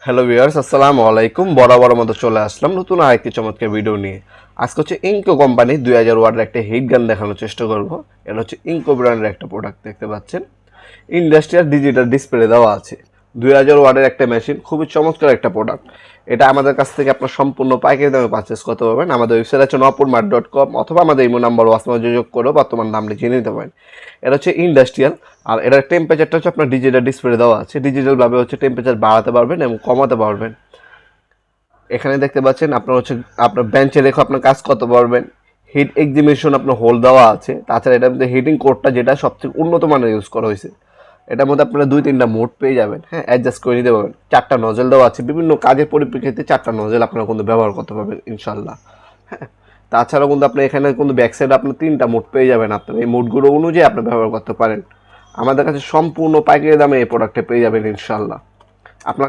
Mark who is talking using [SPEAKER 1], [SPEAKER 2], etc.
[SPEAKER 1] Hello viewers, আসসালামু আলাইকুম। বরাবর মতো চলে আসলাম নতুন আরেকটি চমৎকার ভিডিও নিয়ে। আজকে হচ্ছে ইনকো কোম্পানি 2000 ওয়াটের একটা হিট গান দেখানোর চেষ্টা করব। এটা হচ্ছে ইনকো ব্র্যান্ডের একটা প্রোডাক্ট, দেখতে পাচ্ছেন ইন্ডাস্ট্রিয়াল ডিজিটাল ডিসপ্লে দেওয়া আছে। 2000 ওয়াটের একটা মেশিন, খুবই চমৎকার একটা প্রোডাক্ট। এটা আমাদের কাছ থেকে আপনার সম্পূর্ণ পাইকারি দামে পারচেস করতে পারবেন। আমাদের ওয়েবসাইট আছে nopurmart.com, অথবা আমাদের ইমো নাম্বার ওয়াসমায় যোগাযোগ করেও বর্তমান দামটি জেনে নিতে পারেন। এটা হচ্ছে ইন্ডাস্ট্রিয়াল, আর এটার টেম্পারেচারটা হচ্ছে আপনার ডিজিটাল ডিসপ্লে দেওয়া আছে। ডিজিটালভাবে হচ্ছে টেম্পারেচার বাড়াতে পারবেন এবং কমাতে পারবেন। এখানে দেখতে পাচ্ছেন আপনার হচ্ছে আপনার বেঞ্চে রেখে আপনার কাজ করতে পারবেন। হিট এক্সিবিশন আপনার হোল দেওয়া আছে। তাছাড়া এটার মধ্যে হিটিং কোডটা যেটা সবথেকে উন্নত মানের ইউজ করা হয়েছে। এটার মধ্যে আপনারা 2-3টা মোড পেয়ে যাবেন, হ্যাঁ, অ্যাডজাস্ট করে নিতে পারবেন। 4টা নজল দেওয়া আছে, বিভিন্ন কাজের পরিপ্রেক্ষিতে 4টা নজল আপনারা কিন্তু ব্যবহার করতে পারবেন ইনশাল্লাহ। হ্যাঁ, তাছাড়াও কিন্তু আপনি এখানে কিন্তু ব্যাক সাইডে আপনার 3টা মোড পেয়ে যাবেন। আপনার এই মোডগুলো অনুযায়ী আপনি ব্যবহার করতে পারেন। আমাদের কাছে সম্পূর্ণ পাইকারি দামে এই প্রোডাক্টটা পেয়ে যাবেন ইনশাল্লাহ। আপনার